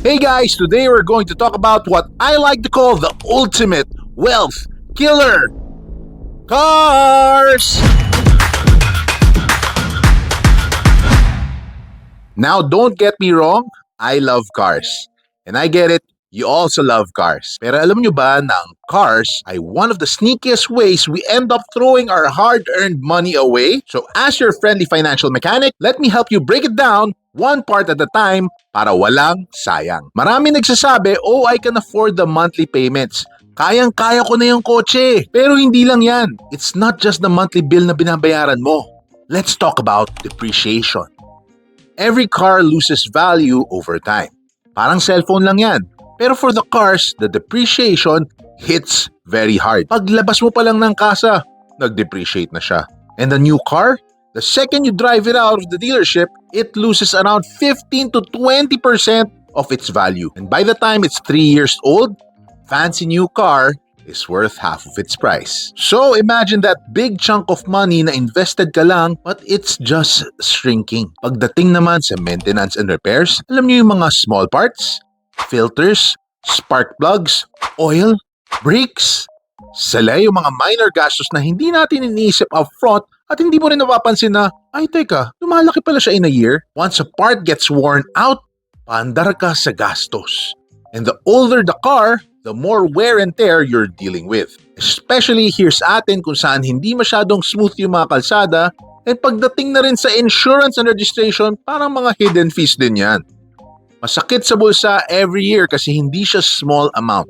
Hey guys, today we're going to talk about what I like to call the ultimate wealth killer. Cars! Now don't get me wrong, I love cars. And I get it, you also love cars. Pero alam nyo ba na ang cars ay one of the sneakiest ways we end up throwing our hard-earned money away? So as your friendly financial mechanic, let me help you break it down one part at a time para walang sayang. Marami nagsasabi, oh, I can afford the monthly payments. Kayang-kaya ko na yung kotse. Pero hindi lang yan. It's not just the monthly bill na binabayaran mo. Let's talk about depreciation. Every car loses value over time. Parang cellphone lang yan. Pero for the cars, the depreciation hits very hard. Paglabas mo pa lang ng kasa, nag-depreciate na siya. And the new car, the second you drive it out of the dealership, it loses around 15 to 20% of its value. And by the time it's 3 years old, fancy new car is worth half of its price. So imagine that big chunk of money na invested ka lang, but it's just shrinking. Pagdating naman sa maintenance and repairs, alam niyo yung mga small parts, filters, spark plugs, oil, brakes, sila yung mga minor gastos na hindi natin iniisip upfront at hindi mo rin napapansin na, ay teka, lumalaki pala siya in a year. Once a part gets worn out, paandar ka sa gastos. And the older the car, the more wear and tear you're dealing with. Especially here sa atin kung saan hindi masyadong smooth yung mga kalsada, and pagdating na rin sa insurance and registration, parang mga hidden fees din yan. Masakit sa bulsa every year kasi hindi siya small amount.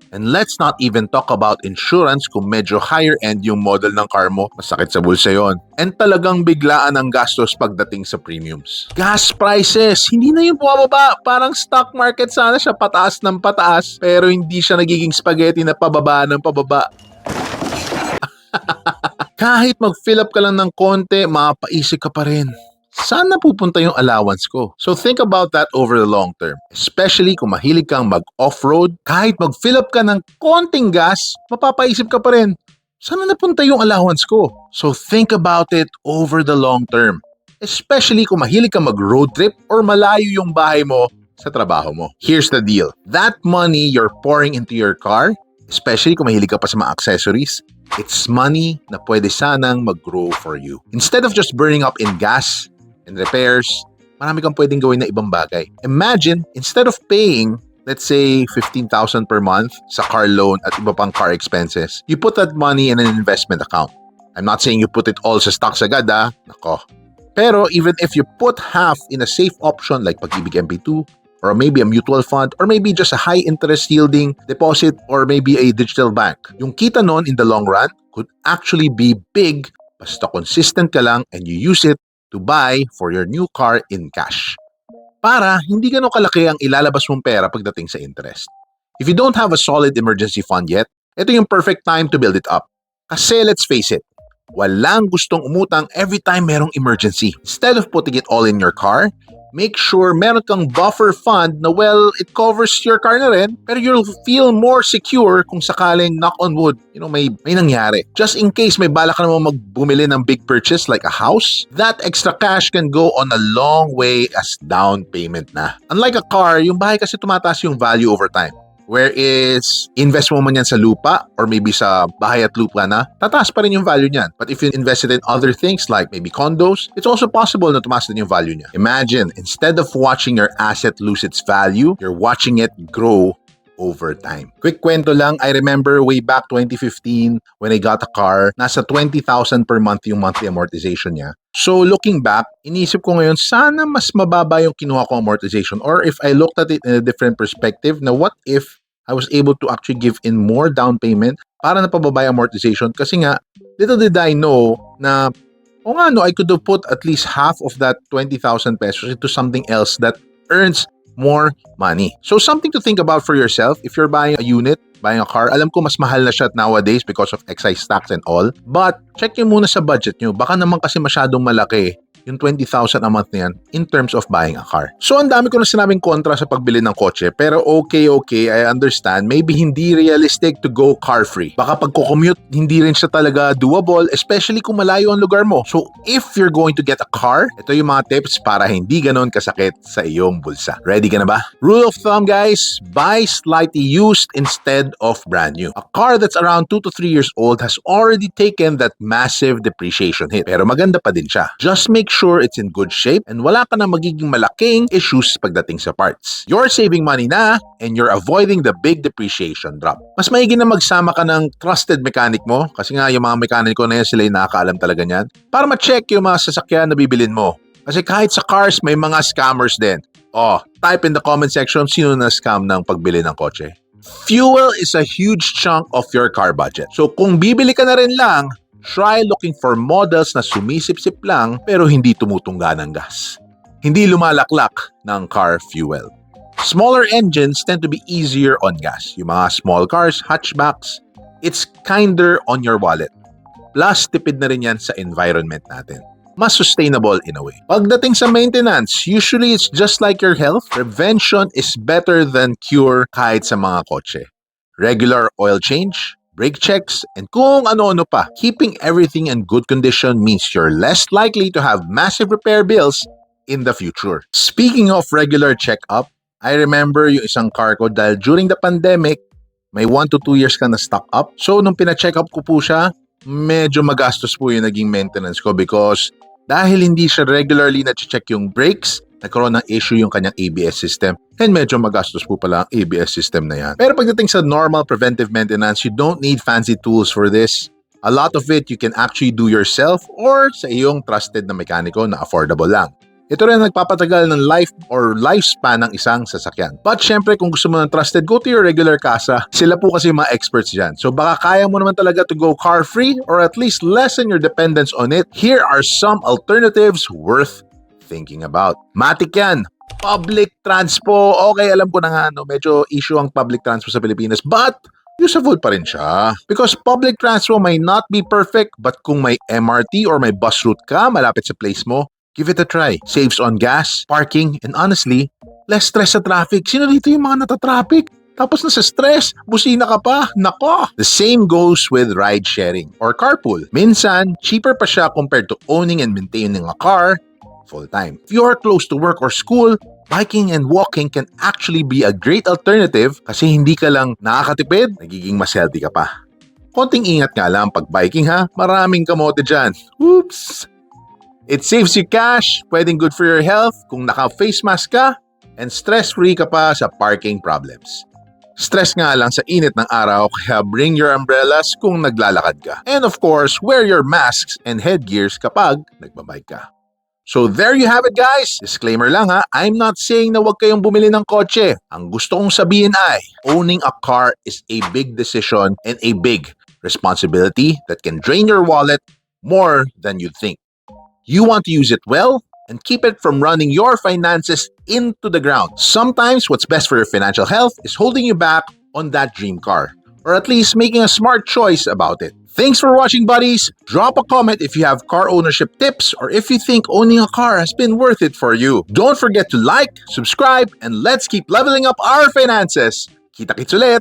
And let's not even talk about insurance kung medyo higher end yung model ng car mo. Masakit sa bulsa yon. And talagang biglaan ang gastos pagdating sa premiums. Gas prices, hindi na yung bumababa. Parang stock market sana siya pataas ng pataas. Pero hindi siya nagiging spaghetti na pababa ng pababa. Kahit mag-fill up ka lang ng konti, mapaisip ka pa rin. Saan napupunta yung allowance ko? So think about that over the long term. Especially kung mahilig kang mag-off-road, kahit mag-fill up ka ng konting gas, mapapaisip ka pa rin, saan napunta yung allowance ko? So think about it over the long term. Especially kung mahilig kang mag-road trip or malayo yung bahay mo sa trabaho mo. Here's the deal. That money you're pouring into your car, especially kung mahilig ka pa sa mga accessories, it's money na pwede sanang mag-grow for you. Instead of just burning up in gas and repairs, marami kang pwedeng gawin na ibang bagay. Imagine, instead of paying, let's say, 15,000 per month sa car loan at iba pang car expenses, you put that money in an investment account. I'm not saying you put it all sa stocks agad, Nako. Pero even if you put half in a safe option like Pag-ibig MP2, or maybe a mutual fund, or maybe just a high interest yielding deposit, or maybe a digital bank, yung kita nun in the long run could actually be big basta consistent ka lang and you use it to buy for your new car in cash. Para hindi ganun kalaki ang ilalabas mong pera pagdating sa interest. If you don't have a solid emergency fund yet, ito yung perfect time to build it up. Kasi let's face it, walang gustong umutang every time merong emergency. Instead of putting it all in your car, make sure meron kang buffer fund na well, it covers your car na rin, pero you'll feel more secure kung sakaling, knock on wood, may nangyari. Just in case may balak ka naman magbumili ng big purchase like a house, that extra cash can go on a long way as down payment na. Unlike a car, yung bahay kasi tumataas yung value over time. Whereas, invest mo man yan sa lupa or maybe sa bahay at lupa na, tataas pa rin yung value niyan. But if you invest it in other things like maybe condos, it's also possible na tumaas din yung value niya. Imagine, instead of watching your asset lose its value, you're watching it grow over time. Quick kwento lang, I remember way back 2015 when I got a car, nasa 20,000 per month yung monthly amortization niya. So looking back, inisip ko ngayon, sana mas mababa yung kinuha kong amortization, or if I looked at it in a different perspective, na what if I was able to actually give in more down payment para napababa yung amortization? Kasi nga, little did I know na, I could have put at least half of that 20,000 pesos into something else that earns more money. So something to think about for yourself. If you're buying a unit, buying a car, alam ko mas mahal na siya nowadays because of excise tax and all. But check nyo muna sa budget nyo. Baka naman kasi masyadong malaki yung 20,000 a month na yan in terms of buying a car. So ang dami ko na sinabing kontra sa pagbili ng kotse, pero okay, I understand. Maybe hindi realistic to go car free. Baka pag commute, hindi rin siya talaga doable, especially kung malayo ang lugar mo. So if you're going to get a car, ito yung mga tips para hindi ganon kasakit sa iyong bulsa. Ready ka na ba? Rule of thumb guys, buy slightly used instead of brand new. A car that's around 2 to 3 years old has already taken that massive depreciation hit. Pero maganda pa din siya. Just make sure it's in good shape and wala ka na magiging malaking issues pagdating sa parts. You're saving money na and you're avoiding the big depreciation drop. Mas maigi na magsama ka ng trusted mechanic mo kasi nga yung mga mekaniko na yan sila yung nakakaalam talaga niyan para ma-check yung mga sasakyan na bibilin mo. Kasi kahit sa cars may mga scammers din. Type in the comment section sino na scam ng pagbili ng kotse. Fuel is a huge chunk of your car budget. So kung bibili ka na rin lang, try looking for models na sumisip-sip lang pero hindi tumutungga ng gas. Hindi lumalaklak ng car fuel. Smaller engines tend to be easier on gas. Yung mga small cars, hatchbacks, it's kinder on your wallet. Plus, tipid na rin yan sa environment natin. Mas sustainable in a way. Pagdating sa maintenance, usually it's just like your health. Prevention is better than cure kahit sa mga kotse. Regular oil change, brake checks, and kung ano-ano pa. Keeping everything in good condition means you're less likely to have massive repair bills in the future. Speaking of regular check-up, I remember yung isang car ko dahil during the pandemic, may 1 to 2 years ka na stock up. So nung pina-check up ko po siya, medyo magastos po yung naging maintenance ko because dahil hindi siya regularly na-check yung brakes, nagkaroon ng issue yung kanyang ABS system and medyo magastos po pala ang ABS system na yan. Pero pagdating sa normal preventive maintenance, you don't need fancy tools for this. A lot of it you can actually do yourself or sa iyong trusted na mekaniko na affordable lang. Ito rin nagpapatagal ng life or lifespan ng isang sasakyan. But syempre kung gusto mo ng trusted, go to your regular casa. Sila po kasi mga experts dyan. So baka kaya mo naman talaga to go car free or at least lessen your dependence on it. Here are some alternatives worth thinking about. Matik yan. Public transpo. Okay, alam ko na nga, medyo issue ang public transpo sa Pilipinas. But useful pa rin siya. Because public transpo may not be perfect, but kung may MRT or may bus route ka malapit sa place mo, give it a try. Saves on gas, parking, and honestly, less stress sa traffic. Sino dito yung mga natatraffic? Tapos nasa stress, busina ka pa. Nako! The same goes with ride sharing or carpool. Minsan, cheaper pa siya compared to owning and maintaining a car full-time. If you're close to work or school, biking and walking can actually be a great alternative kasi hindi ka lang nakakatipid, nagiging mas healthy ka pa. Konting ingat nga lang pag biking ha, maraming kamote dyan. Oops! It saves you cash, pwedeng good for your health kung naka-face mask ka, and stress-free ka pa sa parking problems. Stress nga lang sa init ng araw kaya bring your umbrellas kung naglalakad ka. And of course, wear your masks and headgears kapag nagbabike ka. So there you have it guys. Disclaimer lang ha, I'm not saying na huwag kayong bumili ng kotse. Ang gusto kong sabihin ay, owning a car is a big decision and a big responsibility that can drain your wallet more than you think. You want to use it well and keep it from running your finances into the ground. Sometimes what's best for your financial health is holding you back on that dream car, or at least making a smart choice about it. Thanks for watching, buddies. Drop a comment if you have car ownership tips or if you think owning a car has been worth it for you. Don't forget to like, subscribe, and let's keep leveling up our finances. Kita-kits ulit!